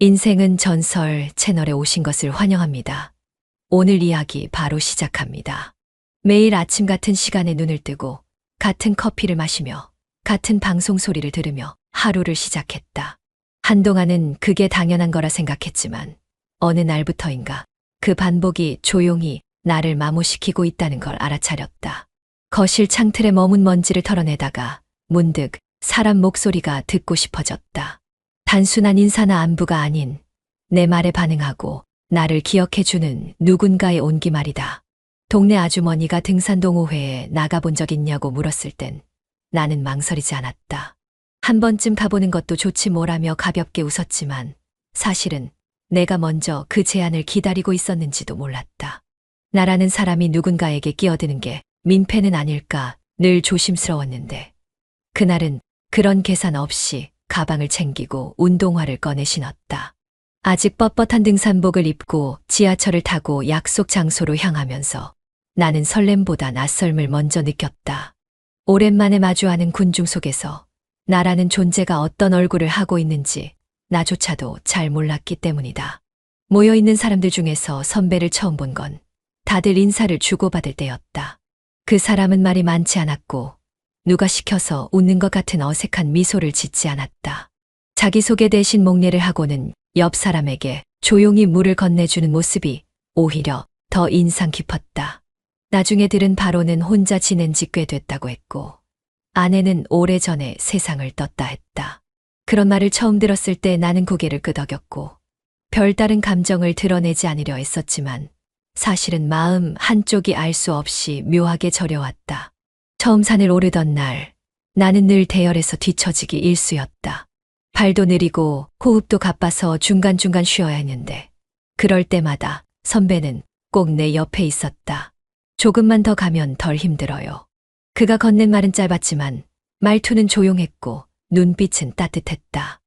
인생은 전설 채널에 오신 것을 환영합니다. 오늘 이야기 바로 시작합니다. 매일 아침 같은 시간에 눈을 뜨고 같은 커피를 마시며 같은 방송 소리를 들으며 하루를 시작했다. 한동안은 그게 당연한 거라 생각했지만 어느 날부터인가 그 반복이 조용히 나를 마모시키고 있다는 걸 알아차렸다. 거실 창틀에 머문 먼지를 털어내다가 문득 사람 목소리가 듣고 싶어졌다. 단순한 인사나 안부가 아닌 내 말에 반응하고 나를 기억해주는 누군가의 온기 말이다. 동네 아주머니가 등산동호회에 나가본 적 있냐고 물었을 땐 나는 망설이지 않았다. 한 번쯤 가보는 것도 좋지 뭐라며 가볍게 웃었지만 사실은 내가 먼저 그 제안을 기다리고 있었는지도 몰랐다. 나라는 사람이 누군가에게 끼어드는 게 민폐는 아닐까 늘 조심스러웠는데 그날은 그런 계산 없이 가방을 챙기고 운동화를 꺼내 신었다. 아직 뻣뻣한 등산복을 입고 지하철을 타고 약속 장소로 향하면서 나는 설렘보다 낯설음을 먼저 느꼈다. 오랜만에 마주하는 군중 속에서 나라는 존재가 어떤 얼굴을 하고 있는지 나조차도 잘 몰랐기 때문이다. 모여있는 사람들 중에서 선배를 처음 본 건 다들 인사를 주고받을 때였다. 그 사람은 말이 많지 않았고 누가 시켜서 웃는 것 같은 어색한 미소를 짓지 않았다. 자기소개 대신 목례를 하고는 옆 사람에게 조용히 물을 건네주는 모습이 오히려 더 인상 깊었다. 나중에 들은 바로는 혼자 지낸 지 꽤 됐다고 했고 아내는 오래전에 세상을 떴다 했다. 그런 말을 처음 들었을 때 나는 고개를 끄덕였고 별다른 감정을 드러내지 않으려 했었지만 사실은 마음 한쪽이 알 수 없이 묘하게 저려왔다. 처음 산을 오르던 날 나는 늘 대열에서 뒤처지기 일쑤였다. 발도 느리고 호흡도 가빠서 중간중간 쉬어야 했는데 그럴 때마다 선배는 꼭 내 옆에 있었다. 조금만 더 가면 덜 힘들어요. 그가 건넨 말은 짧았지만 말투는 조용했고 눈빛은 따뜻했다.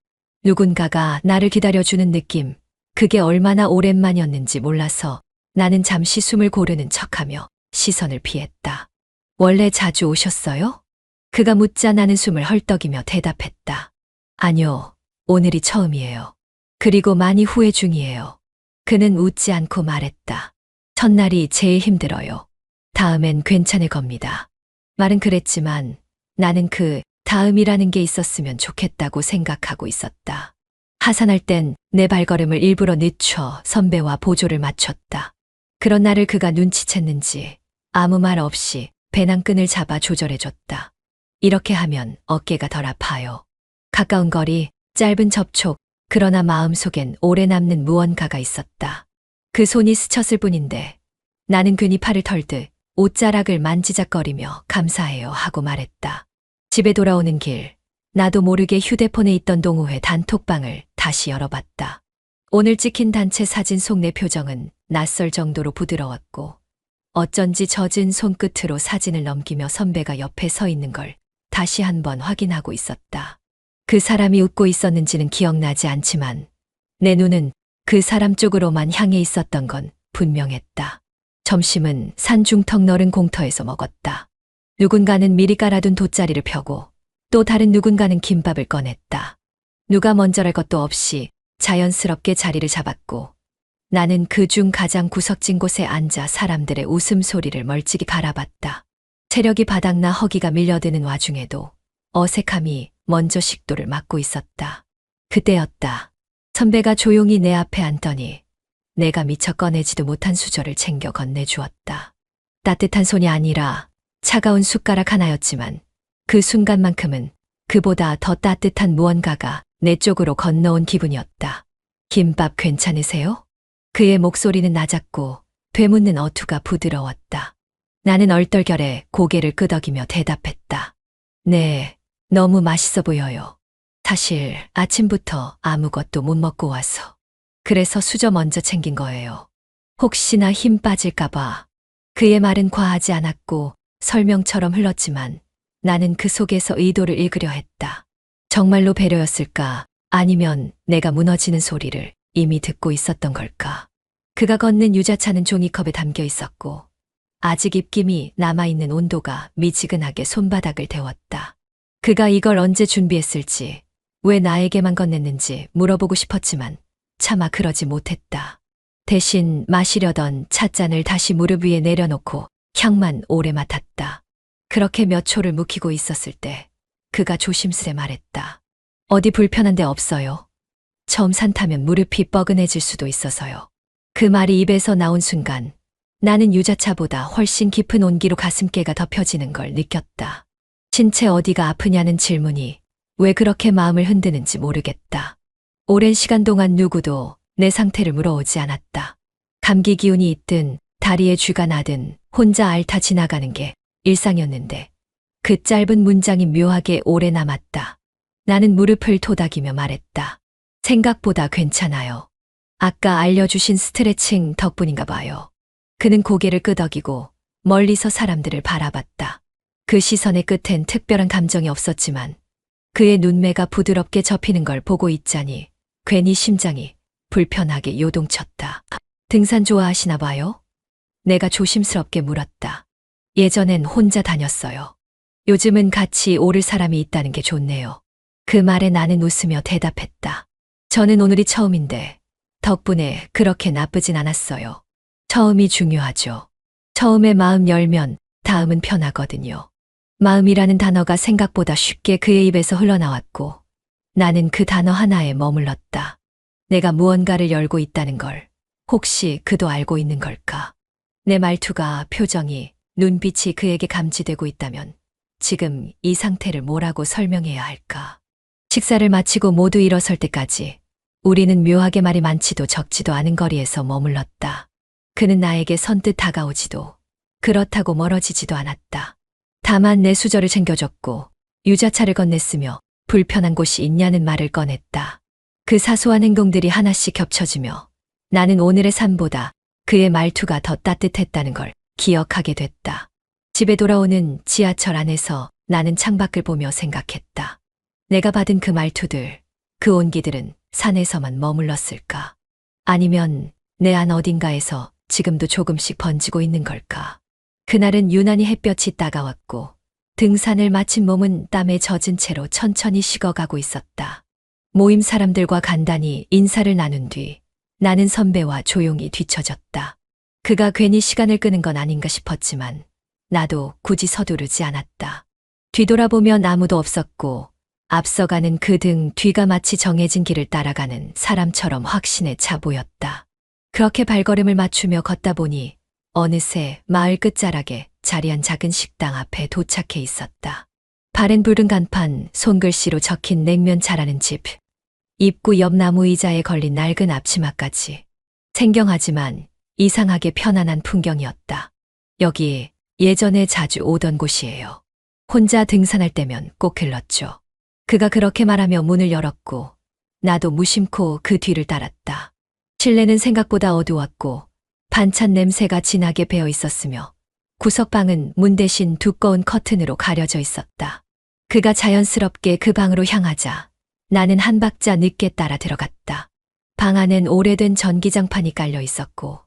누군가가 나를 기다려주는 느낌, 그게 얼마나 오랜만이었는지 몰라서 나는 잠시 숨을 고르는 척하며 시선을 피했다. 원래 자주 오셨어요? 그가 묻자 나는 숨을 헐떡이며 대답했다. 아니요, 오늘이 처음이에요. 그리고 많이 후회 중이에요. 그는 웃지 않고 말했다. 첫날이 제일 힘들어요. 다음엔 괜찮을 겁니다. 말은 그랬지만 나는 그 다음이라는 게 있었으면 좋겠다고 생각하고 있었다. 하산할 땐 내 발걸음을 일부러 늦춰 선배와 보조를 맞췄다. 그런 나를 그가 눈치챘는지 아무 말 없이 배낭끈을 잡아 조절해줬다. 이렇게 하면 어깨가 덜 아파요. 가까운 거리, 짧은 접촉, 그러나 마음속엔 오래 남는 무언가가 있었다. 그 손이 스쳤을 뿐인데 나는 괜히 팔을 털듯 옷자락을 만지작거리며 감사해요 하고 말했다. 집에 돌아오는 길, 나도 모르게 휴대폰에 있던 동호회 단톡방을 다시 열어봤다. 오늘 찍힌 단체 사진 속 내 표정은 낯설 정도로 부드러웠고 어쩐지 젖은 손끝으로 사진을 넘기며 선배가 옆에 서 있는 걸 다시 한번 확인하고 있었다. 그 사람이 웃고 있었는지는 기억나지 않지만 내 눈은 그 사람 쪽으로만 향해 있었던 건 분명했다. 점심은 산중턱 너른 공터에서 먹었다. 누군가는 미리 깔아둔 돗자리를 펴고 또 다른 누군가는 김밥을 꺼냈다. 누가 먼저랄 것도 없이 자연스럽게 자리를 잡았고 나는 그중 가장 구석진 곳에 앉아 사람들의 웃음소리를 멀찍이 바라봤다. 체력이 바닥나 허기가 밀려드는 와중에도 어색함이 먼저 식도를 막고 있었다. 그때였다. 선배가 조용히 내 앞에 앉더니 내가 미처 꺼내지도 못한 수저를 챙겨 건네주었다. 따뜻한 손이 아니라 차가운 숟가락 하나였지만 그 순간만큼은 그보다 더 따뜻한 무언가가 내 쪽으로 건너온 기분이었다. 김밥 괜찮으세요? 그의 목소리는 낮았고 되묻는 어투가 부드러웠다. 나는 얼떨결에 고개를 끄덕이며 대답했다. 네, 너무 맛있어 보여요. 사실 아침부터 아무것도 못 먹고 와서. 그래서 수저 먼저 챙긴 거예요. 혹시나 힘 빠질까봐. 그의 말은 과하지 않았고 설명처럼 흘렀지만 나는 그 속에서 의도를 읽으려 했다. 정말로 배려였을까? 아니면 내가 무너지는 소리를 이미 듣고 있었던 걸까? 그가 건넨 유자차는 종이컵에 담겨 있었고 아직 입김이 남아있는 온도가 미지근하게 손바닥을 데웠다. 그가 이걸 언제 준비했을지 왜 나에게만 건넸는지 물어보고 싶었지만 차마 그러지 못했다. 대신 마시려던 찻잔을 다시 무릎 위에 내려놓고 향만 오래 맡았다. 그렇게 몇 초를 묵히고 있었을 때 그가 조심스레 말했다. 어디 불편한 데 없어요? 처음 산타면 무릎이 뻐근해질 수도 있어서요. 그 말이 입에서 나온 순간 나는 유자차보다 훨씬 깊은 온기로 가슴께가 덮여지는 걸 느꼈다. 신체 어디가 아프냐는 질문이 왜 그렇게 마음을 흔드는지 모르겠다. 오랜 시간 동안 누구도 내 상태를 물어오지 않았다. 감기 기운이 있든 다리에 쥐가 나든 혼자 앓다 지나가는 게 일상이었는데 그 짧은 문장이 묘하게 오래 남았다. 나는 무릎을 토닥이며 말했다. 생각보다 괜찮아요. 아까 알려주신 스트레칭 덕분인가 봐요. 그는 고개를 끄덕이고 멀리서 사람들을 바라봤다. 그 시선의 끝엔 특별한 감정이 없었지만 그의 눈매가 부드럽게 접히는 걸 보고 있자니 괜히 심장이 불편하게 요동쳤다. 등산 좋아하시나 봐요? 내가 조심스럽게 물었다. 예전엔 혼자 다녔어요. 요즘은 같이 오를 사람이 있다는 게 좋네요. 그 말에 나는 웃으며 대답했다. 저는 오늘이 처음인데 덕분에 그렇게 나쁘진 않았어요. 처음이 중요하죠. 처음에 마음 열면 다음은 편하거든요. 마음이라는 단어가 생각보다 쉽게 그의 입에서 흘러나왔고 나는 그 단어 하나에 머물렀다. 내가 무언가를 열고 있다는 걸 혹시 그도 알고 있는 걸까? 내 말투가, 표정이, 눈빛이 그에게 감지되고 있다면 지금 이 상태를 뭐라고 설명해야 할까? 식사를 마치고 모두 일어설 때까지 우리는 묘하게 말이 많지도 적지도 않은 거리에서 머물렀다. 그는 나에게 선뜻 다가오지도 그렇다고 멀어지지도 않았다. 다만 내 수저를 챙겨줬고 유자차를 건넸으며 불편한 곳이 있냐는 말을 꺼냈다. 그 사소한 행동들이 하나씩 겹쳐지며 나는 오늘의 삶보다 그의 말투가 더 따뜻했다는 걸 기억하게 됐다. 집에 돌아오는 지하철 안에서 나는 창밖을 보며 생각했다. 내가 받은 그 말투들, 그 온기들은 산에서만 머물렀을까? 아니면 내 안 어딘가에서 지금도 조금씩 번지고 있는 걸까? 그날은 유난히 햇볕이 따가웠고 등산을 마친 몸은 땀에 젖은 채로 천천히 식어가고 있었다. 모임 사람들과 간단히 인사를 나눈 뒤 나는 선배와 조용히 뒤처졌다. 그가 괜히 시간을 끄는 건 아닌가 싶었지만 나도 굳이 서두르지 않았다. 뒤돌아보면 아무도 없었고 앞서가는 그 등 뒤가 마치 정해진 길을 따라가는 사람처럼 확신에 차 보였다. 그렇게 발걸음을 맞추며 걷다 보니 어느새 마을 끝자락에 자리한 작은 식당 앞에 도착해 있었다. 바랜 붉은 간판, 손글씨로 적힌 냉면 잘하는 집, 입구 옆 나무 의자에 걸린 낡은 앞치마까지. 생경하지만 이상하게 편안한 풍경이었다. 여기 예전에 자주 오던 곳이에요. 혼자 등산할 때면 꼭 들렀죠. 그가 그렇게 말하며 문을 열었고 나도 무심코 그 뒤를 따랐다. 실내는 생각보다 어두웠고 반찬 냄새가 진하게 배어 있었으며 구석방은 문 대신 두꺼운 커튼으로 가려져 있었다. 그가 자연스럽게 그 방으로 향하자 나는 한 박자 늦게 따라 들어갔다. 방 안엔 오래된 전기장판이 깔려 있었고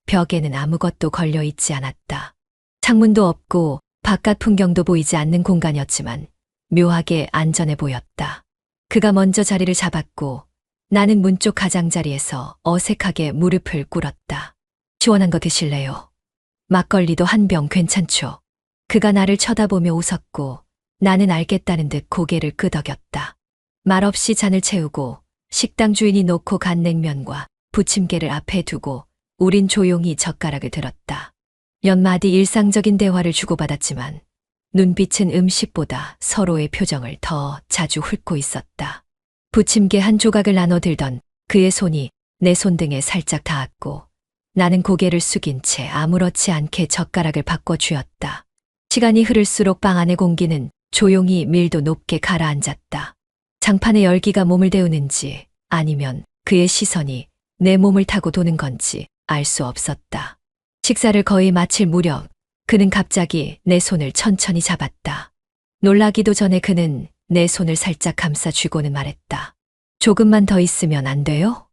벽에는 아무것도 걸려 있지 않았다. 창문도 없고 바깥 풍경도 보이지 않는 공간이었지만 묘하게 안전해 보였다. 그가 먼저 자리를 잡았고 나는 문 쪽 가장자리에서 어색하게 무릎을 꿇었다. 시원한 거 드실래요? 막걸리도 한 병 괜찮죠? 그가 나를 쳐다보며 웃었고 나는 알겠다는 듯 고개를 끄덕였다. 말없이 잔을 채우고 식당 주인이 놓고 간 냉면과 부침개를 앞에 두고 우린 조용히 젓가락을 들었다. 몇 마디 일상적인 대화를 주고받았지만 눈빛은 음식보다 서로의 표정을 더 자주 훑고 있었다. 부침개 한 조각을 나눠 들던 그의 손이 내 손등에 살짝 닿았고 나는 고개를 숙인 채 아무렇지 않게 젓가락을 바꿔 쥐었다. 시간이 흐를수록 방 안의 공기는 조용히 밀도 높게 가라앉았다. 장판의 열기가 몸을 데우는지 아니면 그의 시선이 내 몸을 타고 도는 건지 알 수 없었다. 식사를 거의 마칠 무렵 그는 갑자기 내 손을 천천히 잡았다. 놀라기도 전에 그는 내 손을 살짝 감싸쥐고는 말했다. 조금만 더 있으면 안 돼요?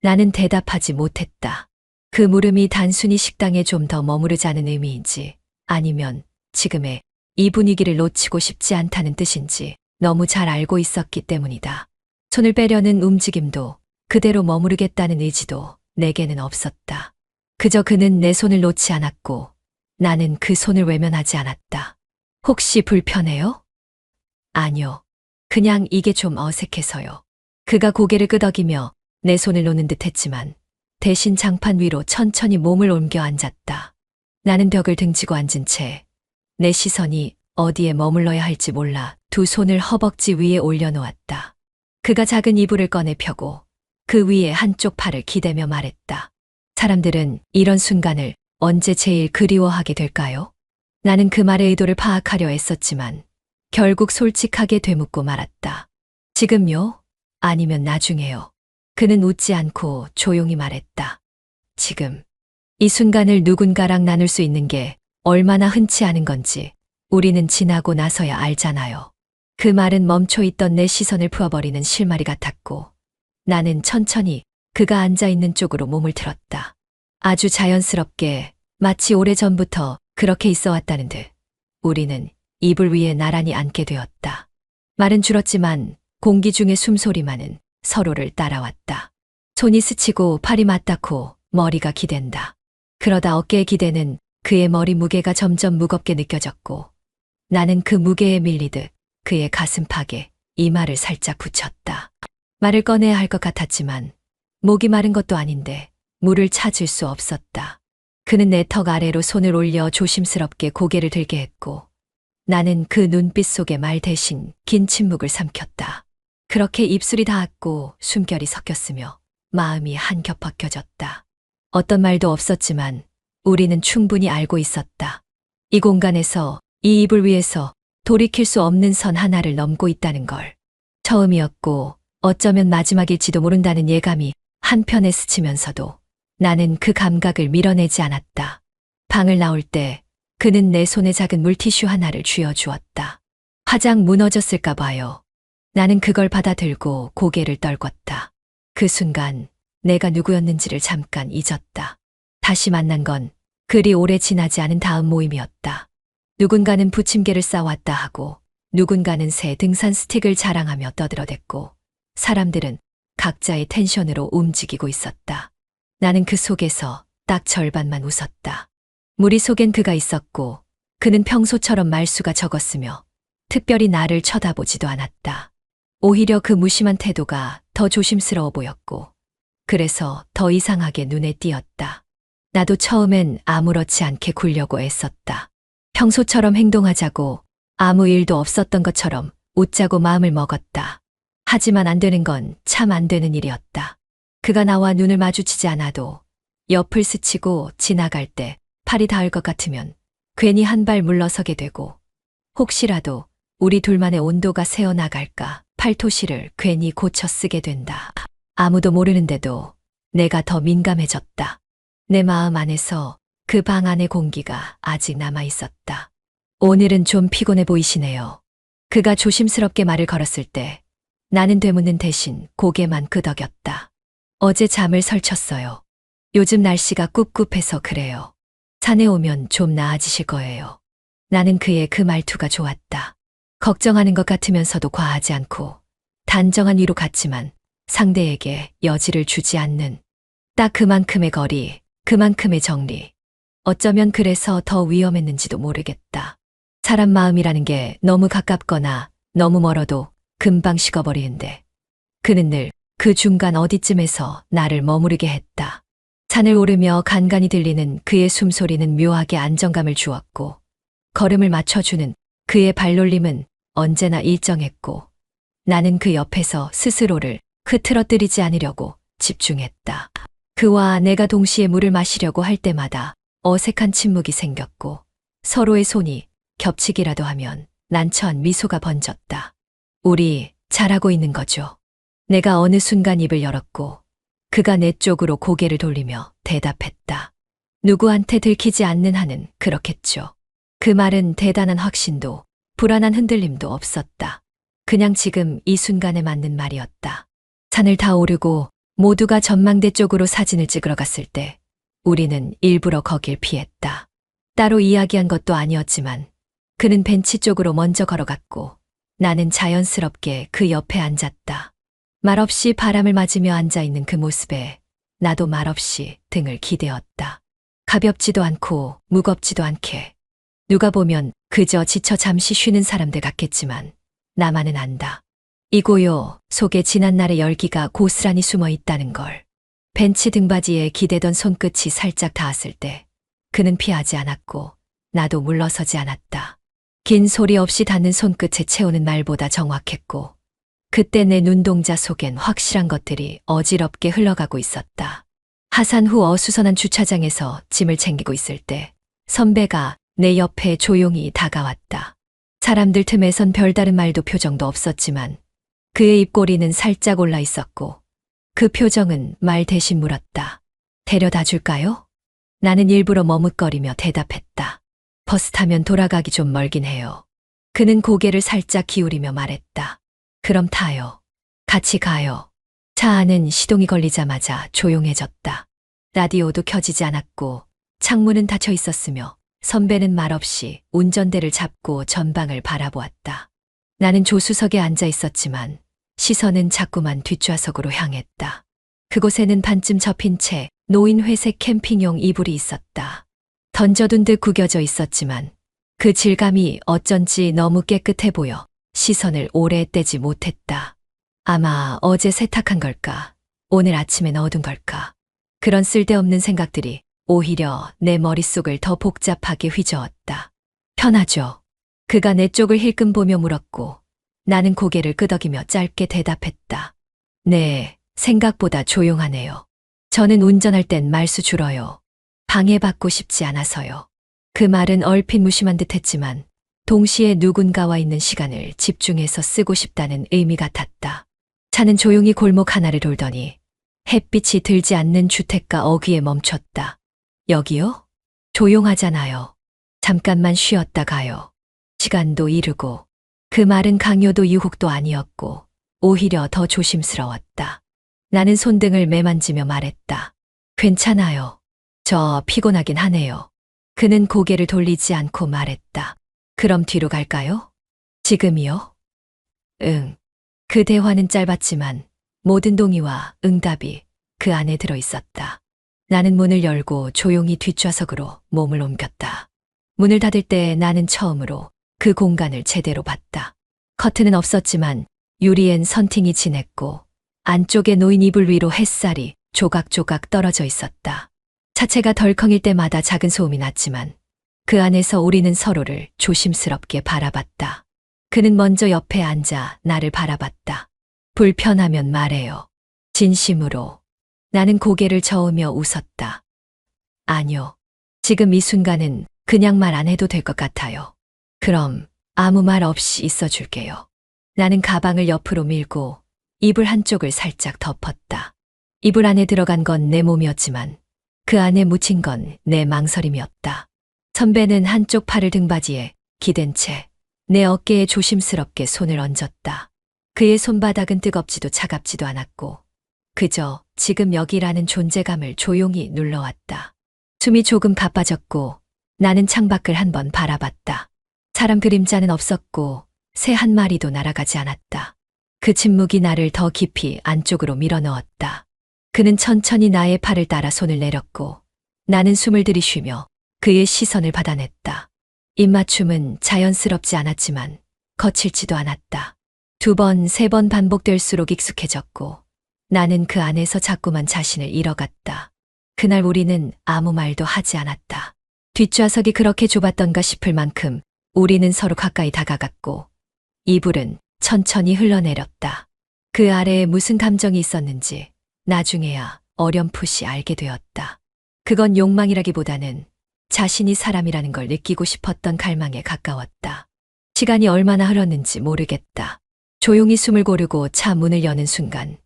나는 대답하지 못했다. 그 물음이 단순히 식당에 좀 더 머무르자는 의미인지 아니면 지금의 이 분위기를 놓치고 싶지 않다는 뜻인지 너무 잘 알고 있었기 때문이다. 손을 빼려는 움직임도 그대로 머무르겠다는 의지도 내게는 없었다. 그저 그는 내 손을 놓지 않았고 나는 그 손을 외면하지 않았다. 혹시 불편해요? 아니요. 그냥 이게 좀 어색해서요. 그가 고개를 끄덕이며 내 손을 놓는 듯 했지만 대신 장판 위로 천천히 몸을 옮겨 앉았다. 나는 벽을 등지고 앉은 채 내 시선이 어디에 머물러야 할지 몰라 두 손을 허벅지 위에 올려놓았다. 그가 작은 이불을 꺼내 펴고 그 위에 한쪽 팔을 기대며 말했다. 사람들은 이런 순간을 언제 제일 그리워하게 될까요? 나는 그 말의 의도를 파악하려 애썼지만 결국 솔직하게 되묻고 말았다. 지금요? 아니면 나중에요? 그는 웃지 않고 조용히 말했다. 지금. 이 순간을 누군가랑 나눌 수 있는 게 얼마나 흔치 않은 건지 우리는 지나고 나서야 알잖아요. 그 말은 멈춰 있던 내 시선을 풀어버리는 실마리 같았고 나는 천천히 그가 앉아있는 쪽으로 몸을 틀었다. 아주 자연스럽게 마치 오래전부터 그렇게 있어 왔다는 듯 우리는 이불 위에 나란히 앉게 되었다. 말은 줄었지만 공기 중의 숨소리만은 서로를 따라왔다. 손이 스치고 팔이 맞닿고 머리가 기댄다. 그러다 어깨의 기대는 그의 머리 무게가 점점 무겁게 느껴졌고 나는 그 무게에 밀리듯 그의 가슴팍에 이마를 살짝 붙였다. 말을 꺼내야 할 것 같았지만 목이 마른 것도 아닌데 물을 찾을 수 없었다. 그는 내 턱 아래로 손을 올려 조심스럽게 고개를 들게 했고 나는 그 눈빛 속에 말 대신 긴 침묵을 삼켰다. 그렇게 입술이 닿았고 숨결이 섞였으며 마음이 한겹 벗겨졌다. 어떤 말도 없었지만 우리는 충분히 알고 있었다. 이 공간에서 이 이불 위에서 돌이킬 수 없는 선 하나를 넘고 있다는 걸. 처음이었고 어쩌면 마지막일지도 모른다는 예감이 한편에 스치면서도 나는 그 감각을 밀어내지 않았다. 방을 나올 때 그는 내 손에 작은 물티슈 하나를 쥐어주었다. 화장 무너졌을까 봐요. 나는 그걸 받아들고 고개를 떨궜다. 그 순간 내가 누구였는지를 잠깐 잊었다. 다시 만난 건 그리 오래 지나지 않은 다음 모임이었다. 누군가는 부침개를 싸왔다 하고 누군가는 새 등산 스틱을 자랑하며 떠들어댔고 사람들은 각자의 텐션으로 움직이고 있었다. 나는 그 속에서 딱 절반만 웃었다. 무리 속엔 그가 있었고 그는 평소처럼 말수가 적었으며 특별히 나를 쳐다보지도 않았다. 오히려 그 무심한 태도가 더 조심스러워 보였고 그래서 더 이상하게 눈에 띄었다. 나도 처음엔 아무렇지 않게 굴려고 애썼다. 평소처럼 행동하자고 아무 일도 없었던 것처럼 웃자고 마음을 먹었다. 하지만 안 되는 건 참 안 되는 일이었다. 그가 나와 눈을 마주치지 않아도 옆을 스치고 지나갈 때 팔이 닿을 것 같으면 괜히 한 발 물러서게 되고 혹시라도 우리 둘만의 온도가 새어나갈까 팔토시를 괜히 고쳐 쓰게 된다. 아무도 모르는데도 내가 더 민감해졌다. 내 마음 안에서 그 방 안의 공기가 아직 남아 있었다. 오늘은 좀 피곤해 보이시네요. 그가 조심스럽게 말을 걸었을 때 나는 되묻는 대신 고개만 끄덕였다. 어제 잠을 설쳤어요. 요즘 날씨가 꿉꿉해서 그래요. 산에 오면 좀 나아지실 거예요. 나는 그의 그 말투가 좋았다. 걱정하는 것 같으면서도 과하지 않고 단정한 위로 같지만 상대에게 여지를 주지 않는 딱 그만큼의 거리, 그만큼의 정리. 어쩌면 그래서 더 위험했는지도 모르겠다. 사람 마음이라는 게 너무 가깝거나 너무 멀어도 금방 식어버리는데 그는 늘 그 중간 어디쯤에서 나를 머무르게 했다. 산을 오르며 간간히 들리는 그의 숨소리는 묘하게 안정감을 주었고 걸음을 맞춰주는 그의 발놀림은 언제나 일정했고 나는 그 옆에서 스스로를 흐트러뜨리지 않으려고 집중했다. 그와 내가 동시에 물을 마시려고 할 때마다 어색한 침묵이 생겼고 서로의 손이 겹치기라도 하면 난처한 미소가 번졌다. 우리 잘하고 있는 거죠. 내가 어느 순간 입을 열었고 그가 내 쪽으로 고개를 돌리며 대답했다. 누구한테 들키지 않는 한은 그렇겠죠. 그 말은 대단한 확신도 불안한 흔들림도 없었다. 그냥 지금 이 순간에 맞는 말이었다. 산을 다 오르고 모두가 전망대 쪽으로 사진을 찍으러 갔을 때 우리는 일부러 거길 피했다. 따로 이야기한 것도 아니었지만 그는 벤치 쪽으로 먼저 걸어갔고 나는 자연스럽게 그 옆에 앉았다. 말없이 바람을 맞으며 앉아있는 그 모습에 나도 말없이 등을 기대었다. 가볍지도 않고 무겁지도 않게. 누가 보면 그저 지쳐 잠시 쉬는 사람들 같겠지만 나만은 안다. 이 고요 속에 지난날의 열기가 고스란히 숨어 있다는 걸. 벤치 등받이에 기대던 손끝이 살짝 닿았을 때 그는 피하지 않았고 나도 물러서지 않았다. 긴 소리 없이 닿는 손끝에 채우는 말보다 정확했고 그때 내 눈동자 속엔 확실한 것들이 어지럽게 흘러가고 있었다. 하산 후 어수선한 주차장에서 짐을 챙기고 있을 때 선배가 내 옆에 조용히 다가왔다. 사람들 틈에선 별다른 말도 표정도 없었지만 그의 입꼬리는 살짝 올라 있었고 그 표정은 말 대신 물었다. 데려다 줄까요? 나는 일부러 머뭇거리며 대답했다. 버스 타면 돌아가기 좀 멀긴 해요. 그는 고개를 살짝 기울이며 말했다. 그럼 타요. 같이 가요. 차 안은 시동이 걸리자마자 조용해졌다. 라디오도 켜지지 않았고 창문은 닫혀 있었으며 선배는 말없이 운전대를 잡고 전방을 바라보았다. 나는 조수석에 앉아 있었지만 시선은 자꾸만 뒷좌석으로 향했다. 그곳에는 반쯤 접힌 채 놓인 회색 캠핑용 이불이 있었다. 던져둔 듯 구겨져 있었지만 그 질감이 어쩐지 너무 깨끗해 보여 시선을 오래 떼지 못했다. 아마 어제 세탁한 걸까? 오늘 아침에 넣어둔 걸까? 그런 쓸데없는 생각들이 오히려 내 머릿속을 더 복잡하게 휘저었다. 편하죠? 그가 내 쪽을 힐끔 보며 물었고 나는 고개를 끄덕이며 짧게 대답했다. 네, 생각보다 조용하네요. 저는 운전할 땐 말수 줄어요. 방해받고 싶지 않아서요. 그 말은 얼핏 무심한 듯 했지만 동시에 누군가와 있는 시간을 집중해서 쓰고 싶다는 의미 같았다. 차는 조용히 골목 하나를 돌더니 햇빛이 들지 않는 주택가 어귀에 멈췄다. 여기요? 조용하잖아요. 잠깐만 쉬었다 가요. 시간도 이르고 그 말은 강요도 유혹도 아니었고 오히려 더 조심스러웠다. 나는 손등을 매만지며 말했다. 괜찮아요. 저 피곤하긴 하네요. 그는 고개를 돌리지 않고 말했다. 그럼 뒤로 갈까요? 지금이요? 응. 그 대화는 짧았지만 모든 동의와 응답이 그 안에 들어 있었다. 나는 문을 열고 조용히 뒷좌석으로 몸을 옮겼다. 문을 닫을 때 나는 처음으로 그 공간을 제대로 봤다. 커튼은 없었지만 유리엔 선팅이 진했고 안쪽에 놓인 이불 위로 햇살이 조각조각 떨어져 있었다. 차체가 덜컹일 때마다 작은 소음이 났지만 그 안에서 우리는 서로를 조심스럽게 바라봤다. 그는 먼저 옆에 앉아 나를 바라봤다. 불편하면 말해요. 진심으로. 나는 고개를 저으며 웃었다. 아니요. 지금 이 순간은 그냥 말 안 해도 될 것 같아요. 그럼 아무 말 없이 있어 줄게요. 나는 가방을 옆으로 밀고 이불 한쪽을 살짝 덮었다. 이불 안에 들어간 건 내 몸이었지만 그 안에 묻힌 건 내 망설임이었다. 선배는 한쪽 팔을 등받이에 기댄 채 내 어깨에 조심스럽게 손을 얹었다. 그의 손바닥은 뜨겁지도 차갑지도 않았고 그저 지금 여기라는 존재감을 조용히 눌러왔다. 숨이 조금 가빠졌고 나는 창밖을 한번 바라봤다. 사람 그림자는 없었고 새 한 마리도 날아가지 않았다. 그 침묵이 나를 더 깊이 안쪽으로 밀어넣었다. 그는 천천히 나의 팔을 따라 손을 내렸고 나는 숨을 들이쉬며 그의 시선을 받아냈다. 입맞춤은 자연스럽지 않았지만 거칠지도 않았다. 2번, 3번 반복될수록 익숙해졌고 나는 그 안에서 자꾸만 자신을 잃어갔다. 그날 우리는 아무 말도 하지 않았다. 뒷좌석이 그렇게 좁았던가 싶을 만큼 우리는 서로 가까이 다가갔고 이불은 천천히 흘러내렸다. 그 아래에 무슨 감정이 있었는지 나중에야 어렴풋이 알게 되었다. 그건 욕망이라기보다는 자신이 사람이라는 걸 느끼고 싶었던 갈망에 가까웠다. 시간이 얼마나 흘렀는지 모르겠다. 조용히 숨을 고르고 차 문을 여는 순간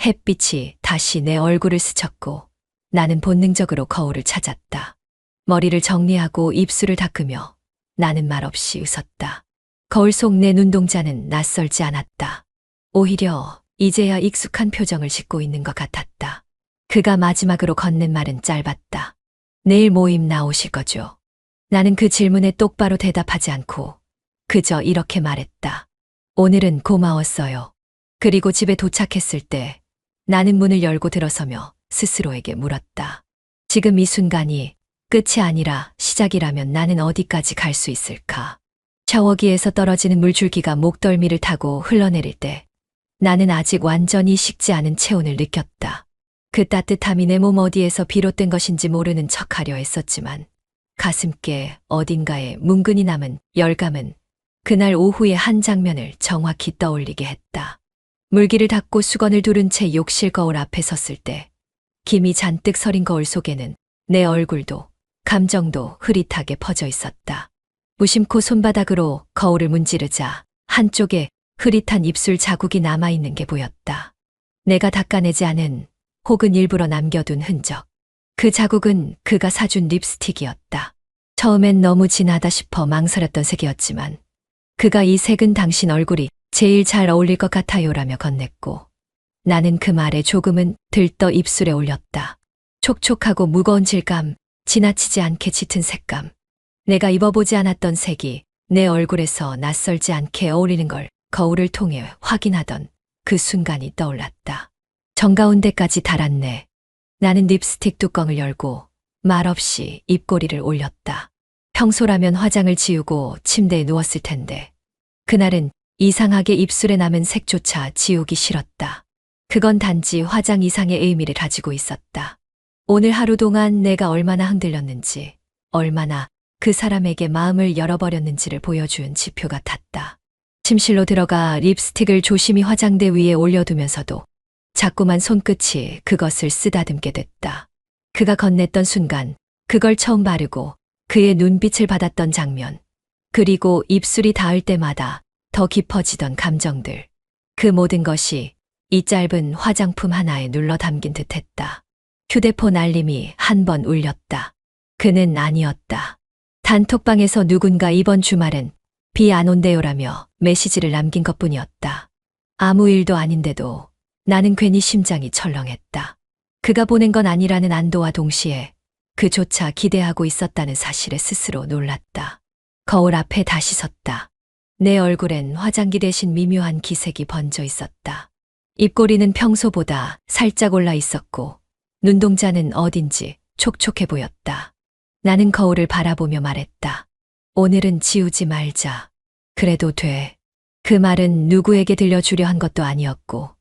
햇빛이 다시 내 얼굴을 스쳤고 나는 본능적으로 거울을 찾았다. 머리를 정리하고 입술을 닦으며 나는 말없이 웃었다. 거울 속 내 눈동자는 낯설지 않았다. 오히려 이제야 익숙한 표정을 짓고 있는 것 같았다. 그가 마지막으로 건넨 말은 짧았다. 내일 모임 나오실 거죠? 나는 그 질문에 똑바로 대답하지 않고 그저 이렇게 말했다. 오늘은 고마웠어요. 그리고 집에 도착했을 때 나는 문을 열고 들어서며 스스로에게 물었다. 지금 이 순간이 끝이 아니라 시작이라면 나는 어디까지 갈 수 있을까? 샤워기에서 떨어지는 물줄기가 목덜미를 타고 흘러내릴 때 나는 아직 완전히 식지 않은 체온을 느꼈다. 그 따뜻함이 내 몸 어디에서 비롯된 것인지 모르는 척하려 했었지만 가슴께 어딘가에 뭉근히 남은 열감은 그날 오후의 한 장면을 정확히 떠올리게 했다. 물기를 닦고 수건을 두른 채 욕실 거울 앞에 섰을 때 김이 잔뜩 서린 거울 속에는 내 얼굴도 감정도 흐릿하게 퍼져 있었다. 무심코 손바닥으로 거울을 문지르자 한쪽에 흐릿한 입술 자국이 남아있는 게 보였다. 내가 닦아내지 않은 혹은 일부러 남겨둔 흔적. 그 자국은 그가 사준 립스틱이었다. 처음엔 너무 진하다 싶어 망설였던 색이었지만 그가 이 색은 당신 얼굴이 제일 잘 어울릴 것 같아요라며 건넸고 나는 그 말에 조금은 들떠 입술에 올렸다. 촉촉하고 무거운 질감, 지나치지 않게 짙은 색감. 내가 입어보지 않았던 색이 내 얼굴에서 낯설지 않게 어울리는 걸 거울을 통해 확인하던 그 순간이 떠올랐다. 정가운데까지 달았네. 나는 립스틱 뚜껑을 열고 말없이 입꼬리를 올렸다. 평소라면 화장을 지우고 침대에 누웠을 텐데 그날은 이상하게 입술에 남은 색조차 지우기 싫었다. 그건 단지 화장 이상의 의미를 가지고 있었다. 오늘 하루 동안 내가 얼마나 흔들렸는지, 얼마나 그 사람에게 마음을 열어버렸는지를 보여준 지표 같았다. 침실로 들어가 립스틱을 조심히 화장대 위에 올려두면서도 자꾸만 손끝이 그것을 쓰다듬게 됐다. 그가 건넸던 순간, 그걸 처음 바르고 그의 눈빛을 받았던 장면, 그리고 입술이 닿을 때마다 더 깊어지던 감정들. 그 모든 것이 이 짧은 화장품 하나에 눌러 담긴 듯했다. 휴대폰 알림이 한 번 울렸다. 그는 아니었다. 단톡방에서 누군가 이번 주말엔 비 안 온대요라며 메시지를 남긴 것뿐이었다. 아무 일도 아닌데도 나는 괜히 심장이 철렁했다. 그가 보낸 건 아니라는 안도와 동시에 그조차 기대하고 있었다는 사실에 스스로 놀랐다. 거울 앞에 다시 섰다. 내 얼굴엔 화장기 대신 미묘한 기색이 번져 있었다. 입꼬리는 평소보다 살짝 올라 있었고 눈동자는 어딘지 촉촉해 보였다. 나는 거울을 바라보며 말했다. 오늘은 지우지 말자. 그래도 돼. 그 말은 누구에게 들려주려 한 것도 아니었고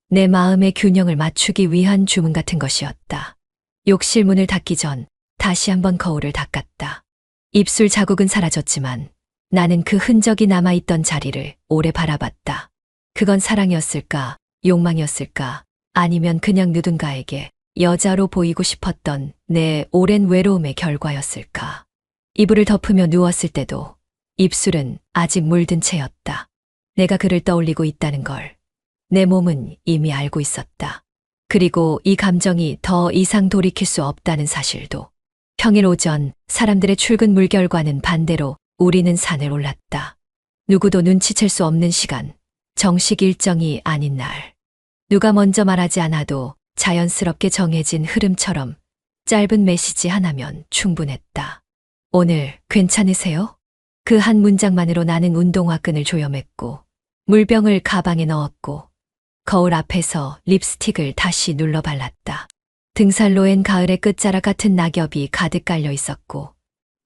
내 마음의 균형을 맞추기 위한 주문 같은 것이었다. 욕실 문을 닫기 전 다시 한번 거울을 닦았다. 입술 자국은 사라졌지만 나는 그 흔적이 남아있던 자리를 오래 바라봤다. 그건 사랑이었을까? 욕망이었을까? 아니면 그냥 누군가에게 여자로 보이고 싶었던 내 오랜 외로움의 결과였을까? 이불을 덮으며 누웠을 때도 입술은 아직 물든 채였다. 내가 그를 떠올리고 있다는 걸 내 몸은 이미 알고 있었다. 그리고 이 감정이 더 이상 돌이킬 수 없다는 사실도. 평일 오전 사람들의 출근 물결과는 반대로 우리는 산을 올랐다. 누구도 눈치챌 수 없는 시간, 정식 일정이 아닌 날. 누가 먼저 말하지 않아도 자연스럽게 정해진 흐름처럼 짧은 메시지 하나면 충분했다. 오늘 괜찮으세요? 그 한 문장만으로 나는 운동화 끈을 조여맸고 물병을 가방에 넣었고 거울 앞에서 립스틱을 다시 눌러 발랐다. 등살로엔 가을의 끝자락 같은 낙엽이 가득 깔려 있었고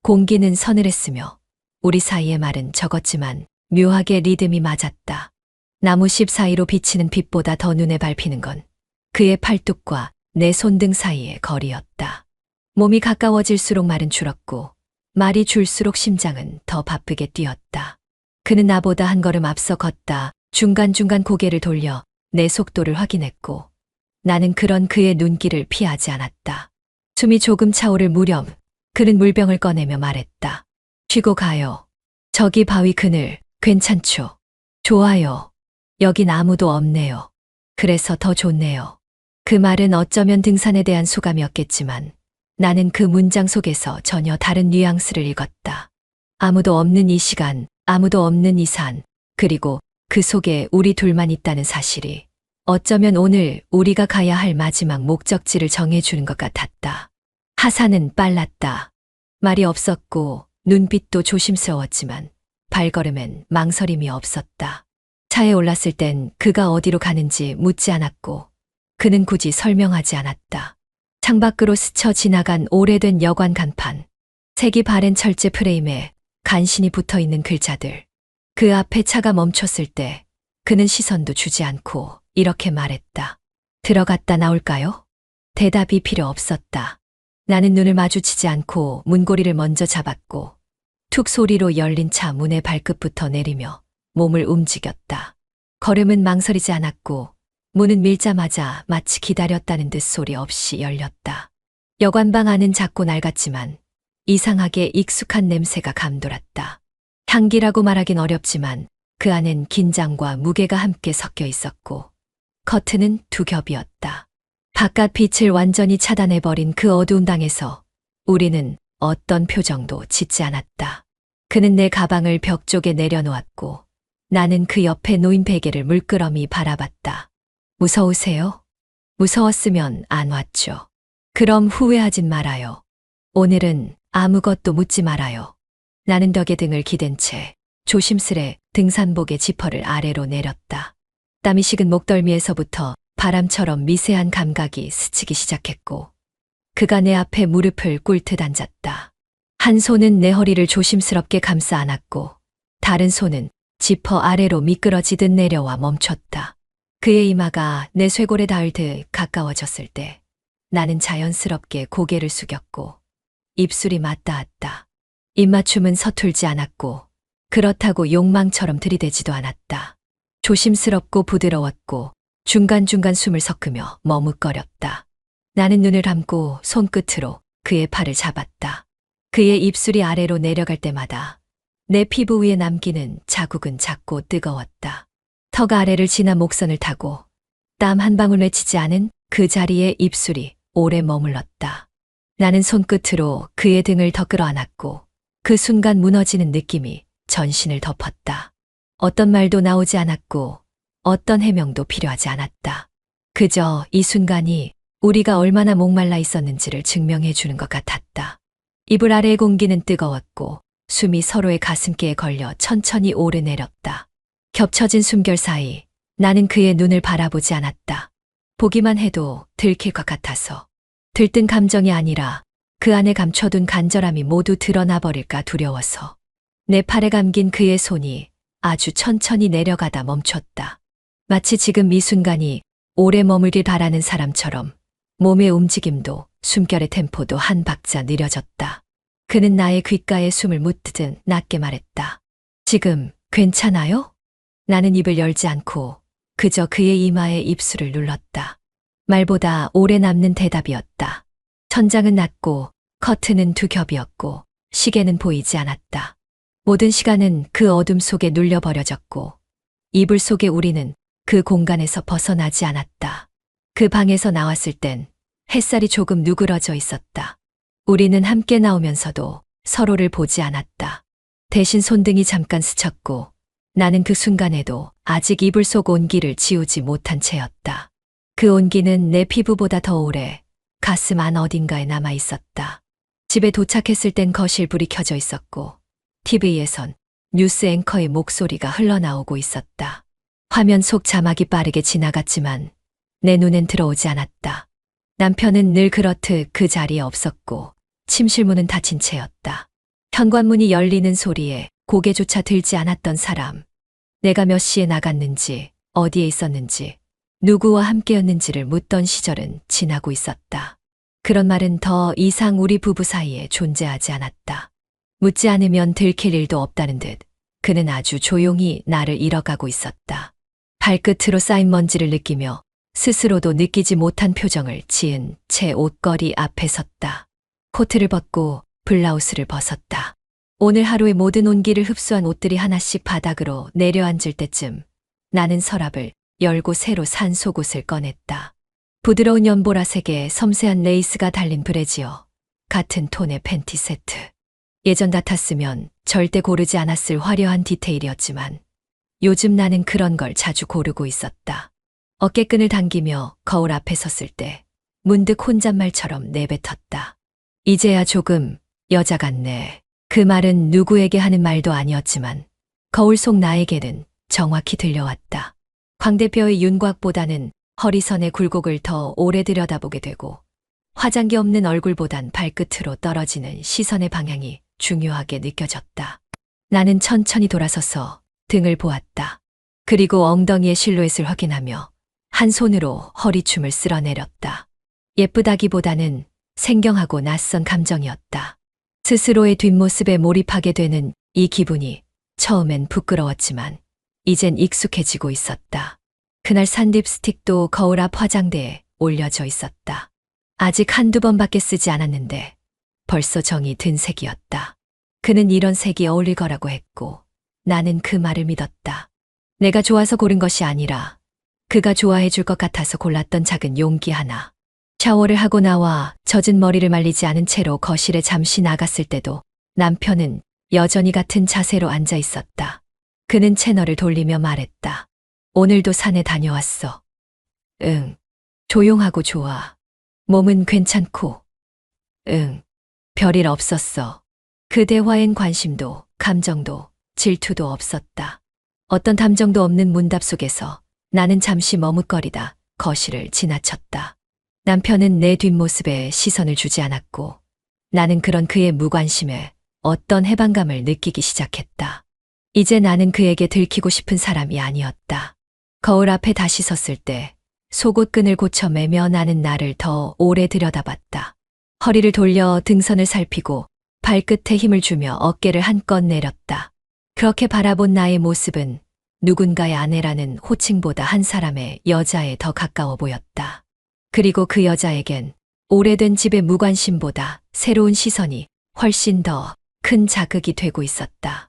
공기는 서늘했으며 우리 사이의 말은 적었지만 묘하게 리듬이 맞았다. 나무십 사이로 비치는 빛보다 더 눈에 밟히는 건 그의 팔뚝과 내 손등 사이의 거리였다. 몸이 가까워질수록 말은 줄었고 말이 줄수록 심장은 더 바쁘게 뛰었다. 그는 나보다 한 걸음 앞서 걷다 중간중간 고개를 돌려 내 속도를 확인했고 나는 그런 그의 눈길을 피하지 않았다. 숨이 조금 차오를 무렵 그는 물병을 꺼내며 말했다. 쉬고 가요. 저기 바위 그늘 괜찮죠? 좋아요. 여긴 아무도 없네요. 그래서 더 좋네요. 그 말은 어쩌면 등산에 대한 소감이었겠지만 나는 그 문장 속에서 전혀 다른 뉘앙스를 읽었다. 아무도 없는 이 시간, 아무도 없는 이 산, 그리고 그 속에 우리 둘만 있다는 사실이 어쩌면 오늘 우리가 가야 할 마지막 목적지를 정해주는 것 같았다. 하산은 빨랐다. 말이 없었고 눈빛도 조심스러웠지만 발걸음엔 망설임이 없었다. 차에 올랐을 땐 그가 어디로 가는지 묻지 않았고 그는 굳이 설명하지 않았다. 창밖으로 스쳐 지나간 오래된 여관 간판, 색이 바랜 철제 프레임에 간신히 붙어있는 글자들. 그 앞에 차가 멈췄을 때 그는 시선도 주지 않고 이렇게 말했다. 들어갔다 나올까요? 대답이 필요 없었다. 나는 눈을 마주치지 않고 문고리를 먼저 잡았고 툭 소리로 열린 차 문의 발끝부터 내리며 몸을 움직였다. 걸음은 망설이지 않았고 문은 밀자마자 마치 기다렸다는 듯 소리 없이 열렸다. 여관방 안은 작고 낡았지만 이상하게 익숙한 냄새가 감돌았다. 향기라고 말하긴 어렵지만 그 안엔 긴장과 무게가 함께 섞여 있었고 커튼은 두 겹이었다. 바깥 빛을 완전히 차단해버린 그 어두운 방에서 우리는 어떤 표정도 짓지 않았다. 그는 내 가방을 벽 쪽에 내려놓았고 나는 그 옆에 놓인 베개를 물끄러미 바라봤다. 무서우세요? 무서웠으면 안 왔죠. 그럼 후회하진 말아요. 오늘은 아무것도 묻지 말아요. 나는 벽에 등을 기댄 채 조심스레 등산복의 지퍼를 아래로 내렸다. 땀이 식은 목덜미에서부터 바람처럼 미세한 감각이 스치기 시작했고 그가 내 앞에 무릎을 꿇듯 앉았다. 한 손은 내 허리를 조심스럽게 감싸 안았고 다른 손은 지퍼 아래로 미끄러지듯 내려와 멈췄다. 그의 이마가 내 쇄골에 닿을 듯 가까워졌을 때 나는 자연스럽게 고개를 숙였고 입술이 맞닿았다. 입맞춤은 서툴지 않았고 그렇다고 욕망처럼 들이대지도 않았다. 조심스럽고 부드러웠고 중간중간 숨을 섞으며 머뭇거렸다. 나는 눈을 감고 손끝으로 그의 팔을 잡았다. 그의 입술이 아래로 내려갈 때마다 내 피부 위에 남기는 자국은 작고 뜨거웠다. 턱 아래를 지나 목선을 타고 땀 한 방울 맺히지 않은 그 자리에 입술이 오래 머물렀다. 나는 손끝으로 그의 등을 더 끌어안았고 그 순간 무너지는 느낌이 전신을 덮었다. 어떤 말도 나오지 않았고 어떤 해명도 필요하지 않았다. 그저 이 순간이 우리가 얼마나 목말라 있었는지를 증명해 주는 것 같았다. 이불 아래의 공기는 뜨거웠고 숨이 서로의 가슴께에 걸려 천천히 오르내렸다. 겹쳐진 숨결 사이 나는 그의 눈을 바라보지 않았다. 보기만 해도 들킬 것 같아서. 들뜬 감정이 아니라 그 안에 감춰둔 간절함이 모두 드러나 버릴까 두려워서. 내 팔에 감긴 그의 손이 아주 천천히 내려가다 멈췄다. 마치 지금 이 순간이 오래 머물길 바라는 사람처럼 몸의 움직임도 숨결의 템포도 한 박자 느려졌다. 그는 나의 귓가에 숨을 묻듯 낮게 말했다. 지금 괜찮아요? 나는 입을 열지 않고 그저 그의 이마에 입술을 눌렀다. 말보다 오래 남는 대답이었다. 천장은 낮고 커튼은 두 겹이었고 시계는 보이지 않았다. 모든 시간은 그 어둠 속에 눌려버려졌고 이불 속에 우리는 그 공간에서 벗어나지 않았다. 그 방에서 나왔을 땐 햇살이 조금 누그러져 있었다. 우리는 함께 나오면서도 서로를 보지 않았다. 대신 손등이 잠깐 스쳤고 나는 그 순간에도 아직 이불 속 온기를 지우지 못한 채였다. 그 온기는 내 피부보다 더 오래 가슴 안 어딘가에 남아 있었다. 집에 도착했을 땐 거실 불이 켜져 있었고 TV에선 뉴스 앵커의 목소리가 흘러나오고 있었다. 화면 속 자막이 빠르게 지나갔지만 내 눈엔 들어오지 않았다. 남편은 늘 그렇듯 그 자리에 없었고 침실문은 닫힌 채였다. 현관문이 열리는 소리에 고개조차 들지 않았던 사람. 내가 몇 시에 나갔는지, 어디에 있었는지, 누구와 함께였는지를 묻던 시절은 지나고 있었다. 그런 말은 더 이상 우리 부부 사이에 존재하지 않았다. 묻지 않으면 들킬 일도 없다는 듯 그는 아주 조용히 나를 잃어가고 있었다. 발끝으로 쌓인 먼지를 느끼며 스스로도 느끼지 못한 표정을 지은 채 옷걸이 앞에 섰다. 코트를 벗고 블라우스를 벗었다. 오늘 하루의 모든 온기를 흡수한 옷들이 하나씩 바닥으로 내려앉을 때쯤 나는 서랍을 열고 새로 산 속옷을 꺼냈다. 부드러운 연보라색의 섬세한 레이스가 달린 브래지어, 같은 톤의 팬티 세트. 예전 같았으면 절대 고르지 않았을 화려한 디테일이었지만 요즘 나는 그런 걸 자주 고르고 있었다. 어깨끈을 당기며 거울 앞에 섰을 때 문득 혼잣말처럼 내뱉었다. 이제야 조금 여자 같네. 그 말은 누구에게 하는 말도 아니었지만 거울 속 나에게는 정확히 들려왔다. 광 대표의 윤곽보다는 허리선의 굴곡을 더 오래 들여다보게 되고 화장기 없는 얼굴보단 발끝으로 떨어지는 시선의 방향이 중요하게 느껴졌다. 나는 천천히 돌아서서 등을 보았다. 그리고 엉덩이의 실루엣을 확인하며 한 손으로 허리춤을 쓸어내렸다. 예쁘다기보다는 생경하고 낯선 감정이었다. 스스로의 뒷모습에 몰입하게 되는 이 기분이 처음엔 부끄러웠지만 이젠 익숙해지고 있었다. 그날 산 립스틱도 거울 앞 화장대에 올려져 있었다. 아직 한두 번밖에 쓰지 않았는데 벌써 정이 든 색이었다. 그는 이런 색이 어울릴 거라고 했고 나는 그 말을 믿었다. 내가 좋아서 고른 것이 아니라 그가 좋아해 줄 것 같아서 골랐던 작은 용기 하나. 샤워를 하고 나와 젖은 머리를 말리지 않은 채로 거실에 잠시 나갔을 때도 남편은 여전히 같은 자세로 앉아 있었다. 그는 채널을 돌리며 말했다. 오늘도 산에 다녀왔어. 응. 조용하고 좋아. 몸은 괜찮고. 응. 별일 없었어. 그 대화엔 관심도, 감정도, 질투도 없었다. 어떤 감정도 없는 문답 속에서 나는 잠시 머뭇거리다 거실을 지나쳤다. 남편은 내 뒷모습에 시선을 주지 않았고 나는 그런 그의 무관심에 어떤 해방감을 느끼기 시작했다. 이제 나는 그에게 들키고 싶은 사람이 아니었다. 거울 앞에 다시 섰을 때 속옷끈을 고쳐 매며 나는 나를 더 오래 들여다봤다. 허리를 돌려 등선을 살피고 발끝에 힘을 주며 어깨를 한껏 내렸다. 그렇게 바라본 나의 모습은 누군가의 아내라는 호칭보다 한 사람의 여자에 더 가까워 보였다. 그리고 그 여자에겐 오래된 집의 무관심보다 새로운 시선이 훨씬 더 큰 자극이 되고 있었다.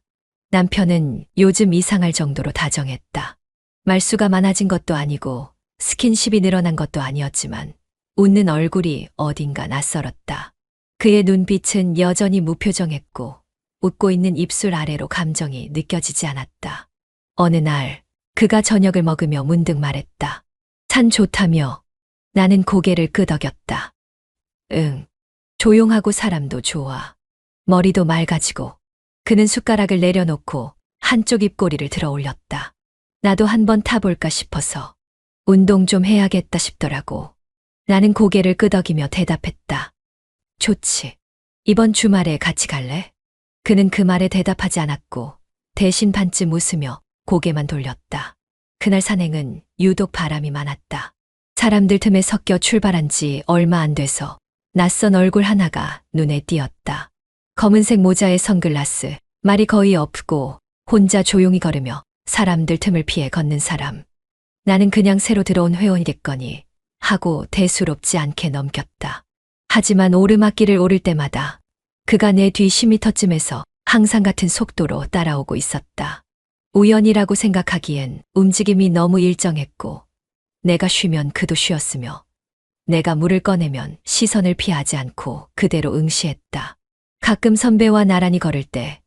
남편은 요즘 이상할 정도로 다정했다. 말수가 많아진 것도 아니고 스킨십이 늘어난 것도 아니었지만 웃는 얼굴이 어딘가 낯설었다. 그의 눈빛은 여전히 무표정했고 웃고 있는 입술 아래로 감정이 느껴지지 않았다. 어느 날 그가 저녁을 먹으며 문득 말했다. 산 좋다며. 나는 고개를 끄덕였다. 응. 조용하고 사람도 좋아. 머리도 맑아지고. 그는 숟가락을 내려놓고 한쪽 입꼬리를 들어 올렸다. 나도 한번 타볼까 싶어서. 운동 좀 해야겠다 싶더라고. 나는 고개를 끄덕이며 대답했다. 좋지. 이번 주말에 같이 갈래? 그는 그 말에 대답하지 않았고 대신 반쯤 웃으며 고개만 돌렸다. 그날 산행은 유독 바람이 많았다. 사람들 틈에 섞여 출발한 지 얼마 안 돼서 낯선 얼굴 하나가 눈에 띄었다. 검은색 모자에 선글라스, 말이 거의 없고 혼자 조용히 걸으며 사람들 틈을 피해 걷는 사람. 나는 그냥 새로 들어온 회원이랬거니 하고 대수롭지 않게 넘겼다. 하지만 오르막길을 오를 때마다 그가 내 뒤 10m쯤에서 항상 같은 속도로 따라오고 있었다. 우연이라고 생각하기엔 움직임이 너무 일정했고 내가 쉬면 그도 쉬었으며 내가 물을 꺼내면 시선을 피하지 않고 그대로 응시했다. 가끔 선배와 나란히 걸을 때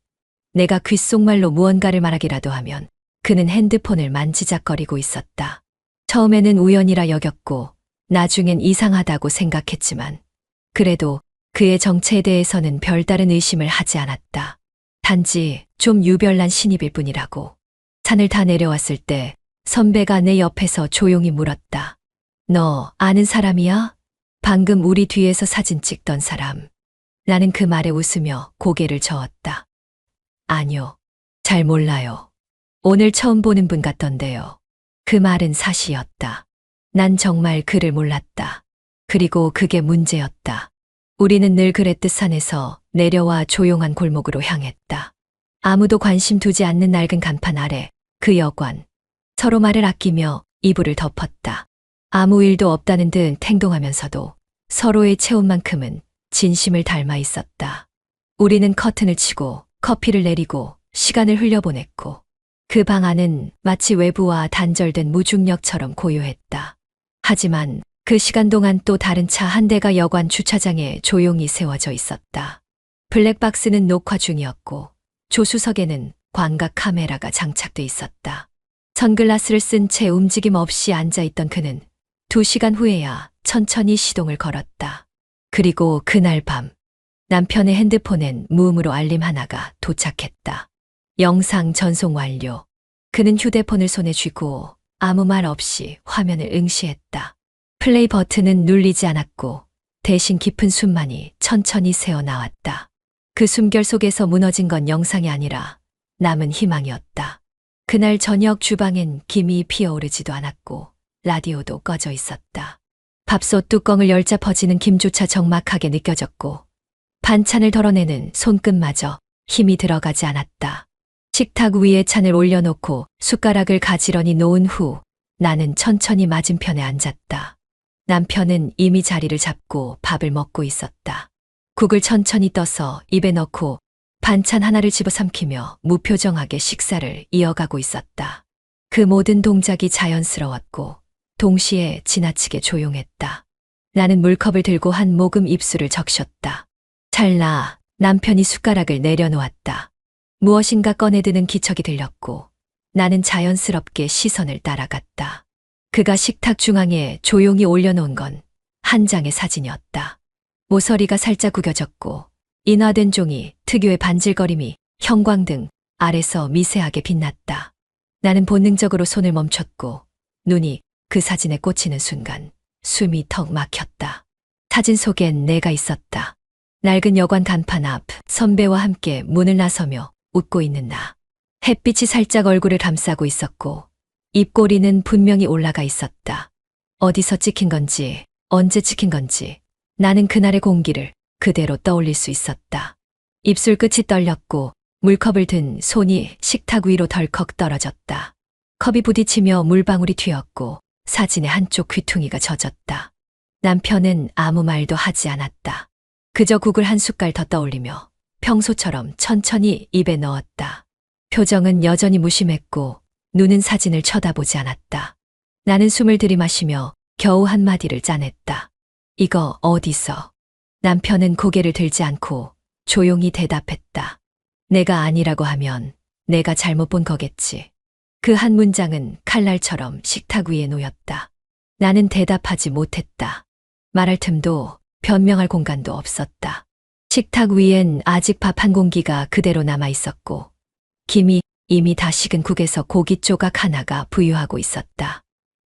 내가 귓속말로 무언가를 말하기라도 하면 그는 핸드폰을 만지작거리고 있었다. 처음에는 우연이라 여겼고 나중엔 이상하다고 생각했지만 그래도 그의 정체에 대해서는 별다른 의심을 하지 않았다. 단지 좀 유별난 신입일 뿐이라고. 산을 다 내려왔을 때 선배가 내 옆에서 조용히 물었다. 너 아는 사람이야? 방금 우리 뒤에서 사진 찍던 사람. 나는 그 말에 웃으며 고개를 저었다. 아니요. 잘 몰라요. 오늘 처음 보는 분 같던데요. 그 말은 사실이었다. 난 정말 그를 몰랐다. 그리고 그게 문제였다. 우리는 늘 그랬듯 산에서 내려와 조용한 골목으로 향했다. 아무도 관심 두지 않는 낡은 간판 아래 그 여관. 서로 말을 아끼며 이불을 덮었다. 아무 일도 없다는 듯 행동하면서도 서로의 체온만큼은 진심을 닮아 있었다. 우리는 커튼을 치고 커피를 내리고 시간을 흘려보냈고 그 방 안은 마치 외부와 단절된 무중력처럼 고요했다. 하지만 그 시간 동안 또 다른 차 한 대가 여관 주차장에 조용히 세워져 있었다. 블랙박스는 녹화 중이었고 조수석에는 광각 카메라가 장착돼 있었다. 선글라스를 쓴 채 움직임 없이 앉아있던 그는 2시간 후에야 천천히 시동을 걸었다. 그리고 그날 밤 남편의 핸드폰엔 무음으로 알림 하나가 도착했다. 영상 전송 완료. 그는 휴대폰을 손에 쥐고 아무 말 없이 화면을 응시했다. 플레이 버튼은 눌리지 않았고 대신 깊은 숨만이 천천히 새어나왔다. 그 숨결 속에서 무너진 건 영상이 아니라 남은 희망이었다. 그날 저녁 주방엔 김이 피어오르지도 않았고 라디오도 꺼져 있었다. 밥솥 뚜껑을 열자 퍼지는 김조차 적막하게 느껴졌고 반찬을 덜어내는 손끝마저 힘이 들어가지 않았다. 식탁 위에 찬을 올려놓고 숟가락을 가지런히 놓은 후 나는 천천히 맞은편에 앉았다. 남편은 이미 자리를 잡고 밥을 먹고 있었다. 국을 천천히 떠서 입에 넣고 반찬 하나를 집어삼키며 무표정하게 식사를 이어가고 있었다. 그 모든 동작이 자연스러웠고 동시에 지나치게 조용했다. 나는 물컵을 들고 한 모금 입술을 적셨다. 찰나 남편이 숟가락을 내려놓았다. 무엇인가 꺼내드는 기척이 들렸고 나는 자연스럽게 시선을 따라갔다. 그가 식탁 중앙에 조용히 올려놓은 건 한 장의 사진이었다. 모서리가 살짝 구겨졌고 인화된 종이 특유의 반질거림이 형광등 아래서 미세하게 빛났다. 나는 본능적으로 손을 멈췄고 눈이 그 사진에 꽂히는 순간 숨이 턱 막혔다. 사진 속엔 내가 있었다. 낡은 여관 간판 앞 선배와 함께 문을 나서며 웃고 있는 나. 햇빛이 살짝 얼굴을 감싸고 있었고 입꼬리는 분명히 올라가 있었다. 어디서 찍힌 건지 언제 찍힌 건지 나는 그날의 공기를 그대로 떠올릴 수 있었다. 입술 끝이 떨렸고 물컵을 든 손이 식탁 위로 덜컥 떨어졌다. 컵이 부딪히며 물방울이 튀었고 사진의 한쪽 귀퉁이가 젖었다. 남편은 아무 말도 하지 않았다. 그저 국을 한 숟갈 더 떠올리며 평소처럼 천천히 입에 넣었다. 표정은 여전히 무심했고 눈은 사진을 쳐다보지 않았다. 나는 숨을 들이마시며 겨우 한마디를 짜냈다. 이거 어디서? 남편은 고개를 들지 않고 조용히 대답했다. 내가 아니라고 하면 내가 잘못 본 거겠지. 그 한 문장은 칼날처럼 식탁 위에 놓였다. 나는 대답하지 못했다. 말할 틈도 변명할 공간도 없었다. 식탁 위엔 아직 밥 한 공기가 그대로 남아 있었고 김이 이미 다 식은 국에서 고기 조각 하나가 부유하고 있었다.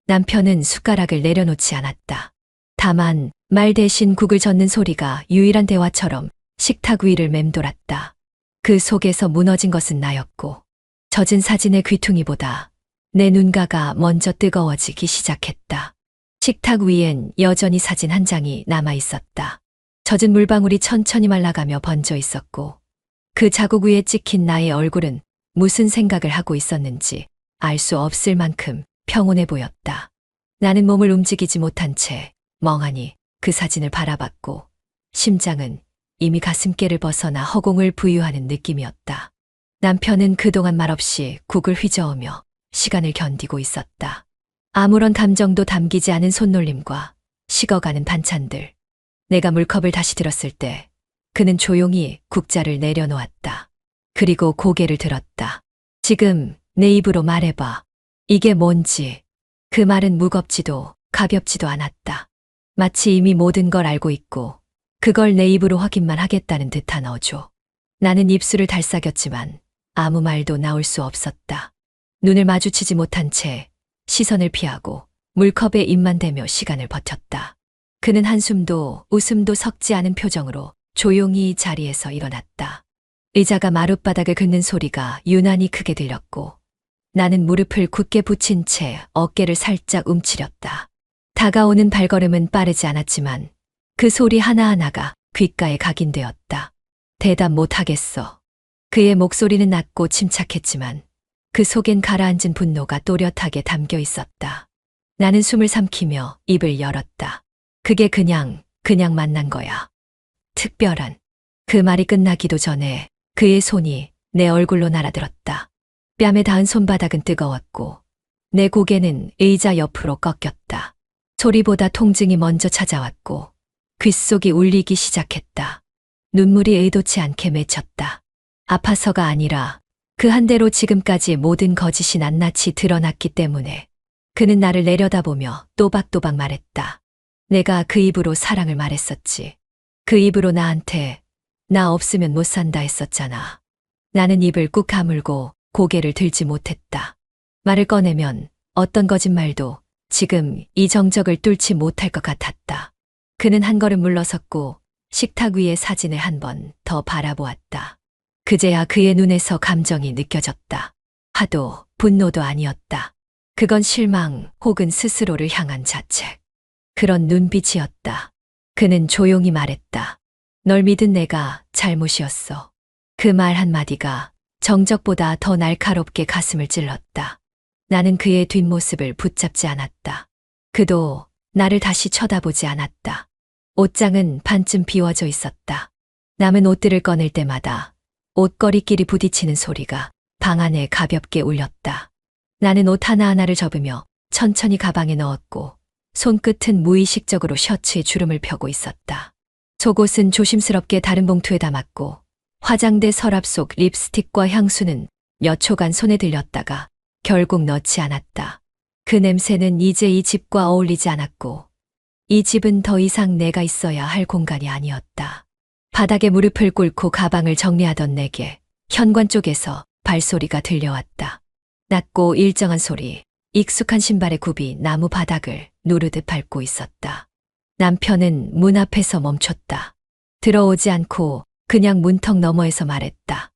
남편은 숟가락을 내려놓지 않았다. 다만 말 대신 국을 젓는 소리가 유일한 대화처럼 식탁 위를 맴돌았다. 그 속에서 무너진 것은 나였고 젖은 사진의 귀퉁이보다 내 눈가가 먼저 뜨거워지기 시작했다. 식탁 위엔 여전히 사진 한 장이 남아 있었다. 젖은 물방울이 천천히 말라가며 번져 있었고 그 자국 위에 찍힌 나의 얼굴은 무슨 생각을 하고 있었는지 알 수 없을 만큼 평온해 보였다. 나는 몸을 움직이지 못한 채 멍하니 그 사진을 바라봤고 심장은 이미 가슴께를 벗어나 허공을 부유하는 느낌이었다. 남편은 그동안 말없이 국을 휘저으며 시간을 견디고 있었다. 아무런 감정도 담기지 않은 손놀림과 식어가는 반찬들. 내가 물컵을 다시 들었을 때 그는 조용히 국자를 내려놓았다. 그리고 고개를 들었다. 지금 내 입으로 말해봐. 이게 뭔지. 그 말은 무겁지도 가볍지도 않았다. 마치 이미 모든 걸 알고 있고 그걸 내 입으로 확인만 하겠다는 듯한 어조. 나는 입술을 달싹였지만 아무 말도 나올 수 없었다. 눈을 마주치지 못한 채 시선을 피하고 물컵에 입만 대며 시간을 버텼다. 그는 한숨도 웃음도 섞지 않은 표정으로 조용히 자리에서 일어났다. 의자가 마룻바닥을 긁는 소리가 유난히 크게 들렸고 나는 무릎을 굳게 붙인 채 어깨를 살짝 움츠렸다. 다가오는 발걸음은 빠르지 않았지만 그 소리 하나하나가 귓가에 각인되었다. 대답 못하겠어. 그의 목소리는 낮고 침착했지만 그 속엔 가라앉은 분노가 또렷하게 담겨 있었다. 나는 숨을 삼키며 입을 열었다. 그게 그냥 만난 거야. 특별한. 그 말이 끝나기도 전에 그의 손이 내 얼굴로 날아들었다. 뺨에 닿은 손바닥은 뜨거웠고 내 고개는 의자 옆으로 꺾였다. 소리보다 통증이 먼저 찾아왔고 귓속이 울리기 시작했다. 눈물이 의도치 않게 맺혔다. 아파서가 아니라 그 한 대로 지금까지 모든 거짓이 낱낱이 드러났기 때문에 그는 나를 내려다보며 또박또박 말했다. 내가 그 입으로 사랑을 말했었지. 그 입으로 나한테 나 없으면 못 산다 했었잖아. 나는 입을 꾹 다물고 고개를 들지 못했다. 말을 꺼내면 어떤 거짓말도 지금 이 정적을 뚫지 못할 것 같았다. 그는 한 걸음 물러섰고 식탁 위의 사진을 한 번 더 바라보았다. 그제야 그의 눈에서 감정이 느껴졌다. 화도 분노도 아니었다. 그건 실망 혹은 스스로를 향한 자책. 그런 눈빛이었다. 그는 조용히 말했다. 널 믿은 내가 잘못이었어. 그 말 한마디가 정적보다 더 날카롭게 가슴을 찔렀다. 나는 그의 뒷모습을 붙잡지 않았다. 그도 나를 다시 쳐다보지 않았다. 옷장은 반쯤 비워져 있었다. 남은 옷들을 꺼낼 때마다 옷걸이끼리 부딪히는 소리가 방 안에 가볍게 울렸다. 나는 옷 하나하나를 접으며 천천히 가방에 넣었고 손끝은 무의식적으로 셔츠에 주름을 펴고 있었다. 속옷은 조심스럽게 다른 봉투에 담았고 화장대 서랍 속 립스틱과 향수는 몇 초간 손에 들렸다가 결국 넣지 않았다. 그 냄새는 이제 이 집과 어울리지 않았고 이 집은 더 이상 내가 있어야 할 공간이 아니었다. 바닥에 무릎을 꿇고 가방을 정리하던 내게 현관 쪽에서 발소리가 들려왔다. 낮고 일정한 소리, 익숙한 신발의 굽이 나무 바닥을 누르듯 밟고 있었다. 남편은 문 앞에서 멈췄다. 들어오지 않고 그냥 문턱 너머에서 말했다.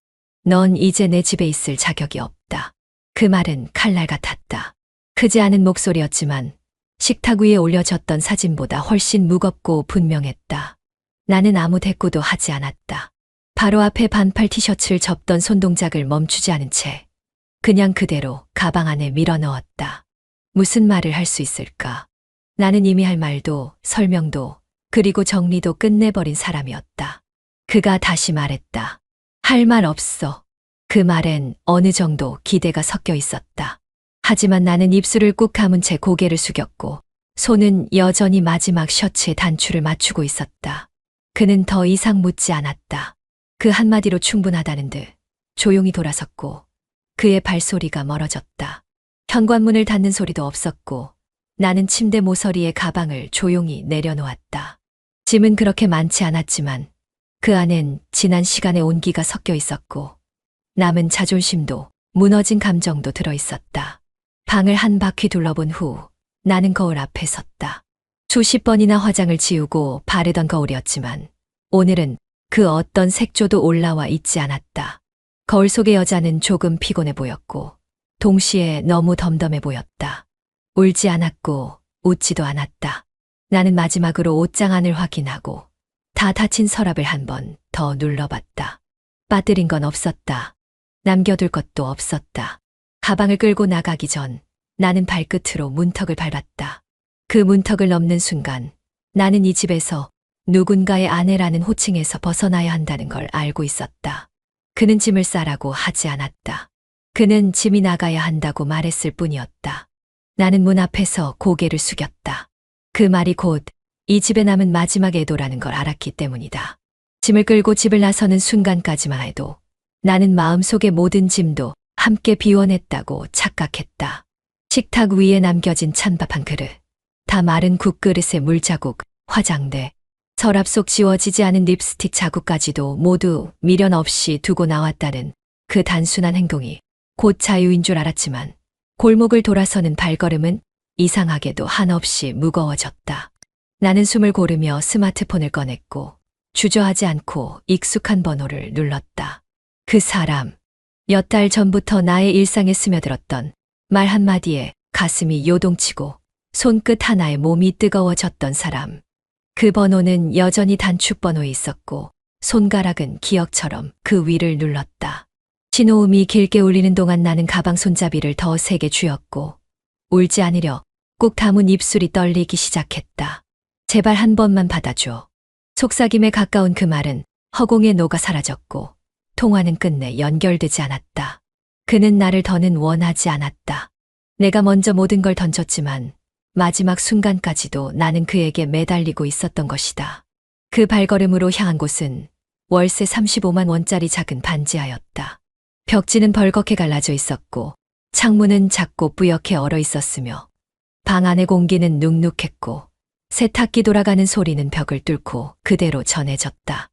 넌 이제 내 집에 있을 자격이 없다. 그 말은 칼날 같았다. 크지 않은 목소리였지만 식탁 위에 올려졌던 사진보다 훨씬 무겁고 분명했다. 나는 아무 대꾸도 하지 않았다. 바로 앞에 반팔 티셔츠를 접던 손동작을 멈추지 않은 채 그냥 그대로 가방 안에 밀어 넣었다. 무슨 말을 할 수 있을까? 나는 이미 할 말도 설명도 그리고 정리도 끝내버린 사람이었다. 그가 다시 말했다. 할 말 없어. 그 말엔 어느 정도 기대가 섞여 있었다. 하지만 나는 입술을 꾹 감은 채 고개를 숙였고 손은 여전히 마지막 셔츠의 단추를 맞추고 있었다. 그는 더 이상 묻지 않았다. 그 한마디로 충분하다는 듯 조용히 돌아섰고 그의 발소리가 멀어졌다. 현관문을 닫는 소리도 없었고 나는 침대 모서리에 가방을 조용히 내려놓았다. 짐은 그렇게 많지 않았지만 그 안엔 지난 시간의 온기가 섞여 있었고 남은 자존심도 무너진 감정도 들어있었다. 방을 한 바퀴 둘러본 후 나는 거울 앞에 섰다. 수십 번이나 화장을 지우고 바르던 거울이었지만 오늘은 그 어떤 색조도 올라와 있지 않았다. 거울 속의 여자는 조금 피곤해 보였고 동시에 너무 덤덤해 보였다. 울지 않았고 웃지도 않았다. 나는 마지막으로 옷장 안을 확인하고 다 닫힌 서랍을 한 번 더 눌러봤다. 빠뜨린 건 없었다. 남겨둘 것도 없었다. 가방을 끌고 나가기 전 나는 발끝으로 문턱을 밟았다. 그 문턱을 넘는 순간 나는 이 집에서 누군가의 아내라는 호칭에서 벗어나야 한다는 걸 알고 있었다. 그는 짐을 싸라고 하지 않았다. 그는 짐이 나가야 한다고 말했을 뿐이었다. 나는 문 앞에서 고개를 숙였다. 그 말이 곧 이 집에 남은 마지막 애도라는 걸 알았기 때문이다. 짐을 끌고 집을 나서는 순간까지만 해도 나는 마음속의 모든 짐도 함께 비워냈다고 착각했다. 식탁 위에 남겨진 찬밥 한 그릇, 다 마른 국그릇의 물자국, 화장대, 서랍 속 지워지지 않은 립스틱 자국까지도 모두 미련 없이 두고 나왔다는 그 단순한 행동이 곧 자유인 줄 알았지만 골목을 돌아서는 발걸음은 이상하게도 한없이 무거워졌다. 나는 숨을 고르며 스마트폰을 꺼냈고 주저하지 않고 익숙한 번호를 눌렀다. 그 사람, 몇 달 전부터 나의 일상에 스며들었던 말 한마디에 가슴이 요동치고 손끝 하나에 몸이 뜨거워졌던 사람. 그 번호는 여전히 단축번호에 있었고 손가락은 기억처럼 그 위를 눌렀다. 신호음이 길게 울리는 동안 나는 가방 손잡이를 더 세게 쥐었고 울지 않으려 꾹 담은 입술이 떨리기 시작했다. 제발 한 번만 받아줘. 속삭임에 가까운 그 말은 허공에 녹아 사라졌고 통화는 끝내 연결되지 않았다. 그는 나를 더는 원하지 않았다. 내가 먼저 모든 걸 던졌지만 마지막 순간까지도 나는 그에게 매달리고 있었던 것이다. 그 발걸음으로 향한 곳은 월세 35만 원짜리 작은 반지하였다. 벽지는 벌겋게 갈라져 있었고 창문은 작고 뿌옇게 얼어 있었으며 방 안의 공기는 눅눅했고 세탁기 돌아가는 소리는 벽을 뚫고 그대로 전해졌다.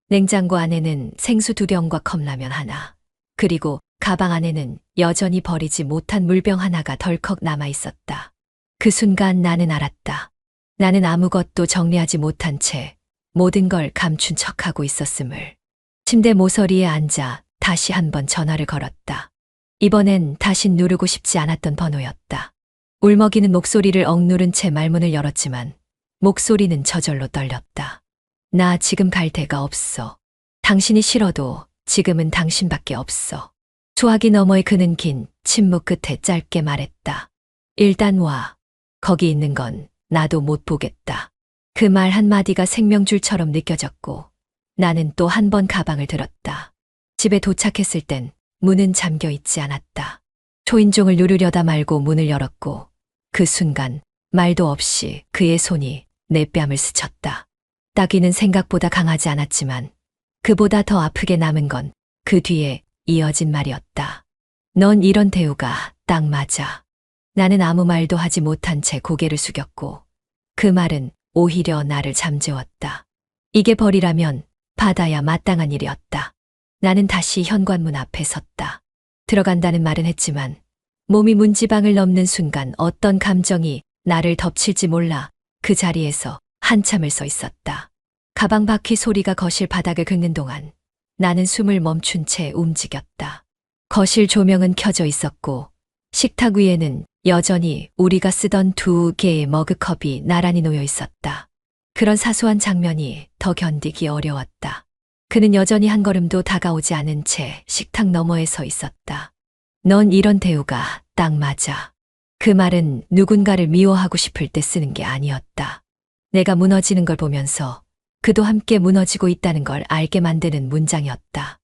냉장고 안에는 생수 2병과 컵라면 하나, 그리고 가방 안에는 여전히 버리지 못한 물병 하나가 덜컥 남아 있었다. 그 순간 나는 알았다. 나는 아무것도 정리하지 못한 채 모든 걸 감춘 척하고 있었음을. 침대 모서리에 앉아 다시 한번 전화를 걸었다. 이번엔 다신 누르고 싶지 않았던 번호였다. 울먹이는 목소리를 억누른 채 말문을 열었지만 목소리는 저절로 떨렸다. 나 지금 갈 데가 없어. 당신이 싫어도 지금은 당신밖에 없어. 소화기 너머의 그는 긴 침묵 끝에 짧게 말했다. 일단 와. 거기 있는 건 나도 못 보겠다. 그 말 한마디가 생명줄처럼 느껴졌고 나는 또 한 번 가방을 들었다. 집에 도착했을 땐 문은 잠겨 있지 않았다. 초인종을 누르려다 말고 문을 열었고 그 순간 말도 없이 그의 손이 내 뺨을 스쳤다. 따귀는 생각보다 강하지 않았지만 그보다 더 아프게 남은 건 그 뒤에 이어진 말이었다. 넌 이런 대우가 딱 맞아. 나는 아무 말도 하지 못한 채 고개를 숙였고 그 말은 오히려 나를 잠재웠다. 이게 벌이라면 받아야 마땅한 일이었다. 나는 다시 현관문 앞에 섰다. 들어간다는 말은 했지만 몸이 문지방을 넘는 순간 어떤 감정이 나를 덮칠지 몰라 그 자리에서 한참을 서 있었다. 가방 바퀴 소리가 거실 바닥을 긁는 동안 나는 숨을 멈춘 채 움직였다. 거실 조명은 켜져 있었고 식탁 위에는 여전히 우리가 쓰던 2개의 머그컵이 나란히 놓여 있었다. 그런 사소한 장면이 더 견디기 어려웠다. 그는 여전히 한 걸음도 다가오지 않은 채 식탁 너머에 서 있었다. 넌 이런 대우가 딱 맞아. 그 말은 누군가를 미워하고 싶을 때 쓰는 게 아니었다. 내가 무너지는 걸 보면서 그도 함께 무너지고 있다는 걸 알게 만드는 문장이었다.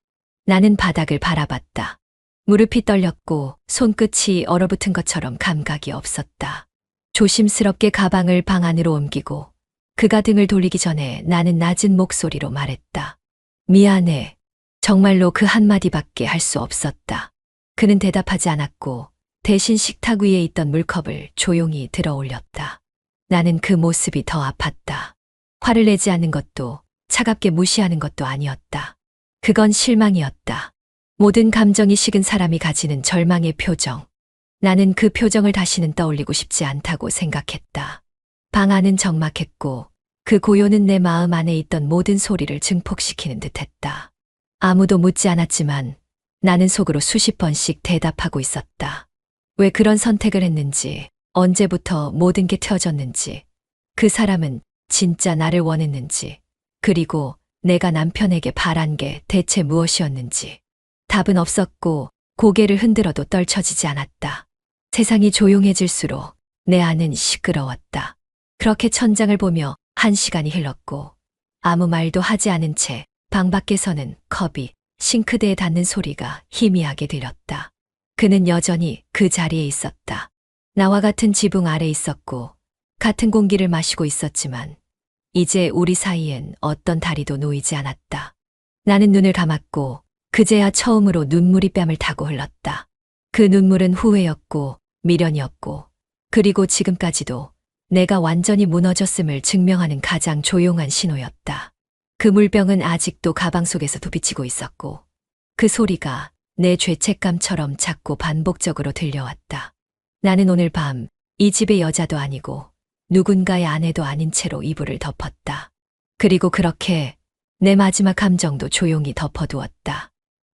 나는 바닥을 바라봤다. 무릎이 떨렸고 손끝이 얼어붙은 것처럼 감각이 없었다. 조심스럽게 가방을 방 안으로 옮기고 그가 등을 돌리기 전에 나는 낮은 목소리로 말했다. 미안해. 정말로 그 한마디밖에 할 수 없었다. 그는 대답하지 않았고 대신 식탁 위에 있던 물컵을 조용히 들어 올렸다. 나는 그 모습이 더 아팠다. 화를 내지 않는 것도 차갑게 무시하는 것도 아니었다. 그건 실망이었다. 모든 감정이 식은 사람이 가지는 절망의 표정. 나는 그 표정을 다시는 떠올리고 싶지 않다고 생각했다. 방 안은 적막했고 그 고요는 내 마음 안에 있던 모든 소리를 증폭시키는 듯했다. 아무도 묻지 않았지만 나는 속으로 수십 번씩 대답하고 있었다. 왜 그런 선택을 했는지, 언제부터 모든 게 틀어졌는지, 그 사람은 진짜 나를 원했는지, 그리고 내가 남편에게 바란 게 대체 무엇이었는지. 답은 없었고 고개를 흔들어도 떨쳐지지 않았다. 세상이 조용해질수록 내 안은 시끄러웠다. 그렇게 천장을 보며 1시간이 흘렀고 아무 말도 하지 않은 채 방 밖에서는 컵이 싱크대에 닿는 소리가 희미하게 들렸다. 그는 여전히 그 자리에 있었다. 나와 같은 지붕 아래 있었고 같은 공기를 마시고 있었지만 이제 우리 사이엔 어떤 다리도 놓이지 않았다. 나는 눈을 감았고 그제야 처음으로 눈물이 뺨을 타고 흘렀다. 그 눈물은 후회였고 미련이었고 그리고 지금까지도 내가 완전히 무너졌음을 증명하는 가장 조용한 신호였다. 그 물병은 아직도 가방 속에서 비치고 있었고 그 소리가 내 죄책감처럼 자꾸 반복적으로 들려왔다. 나는 오늘 밤 이 집의 여자도 아니고 누군가의 아내도 아닌 채로 이불을 덮었다. 그리고 그렇게 내 마지막 감정도 조용히 덮어두었다.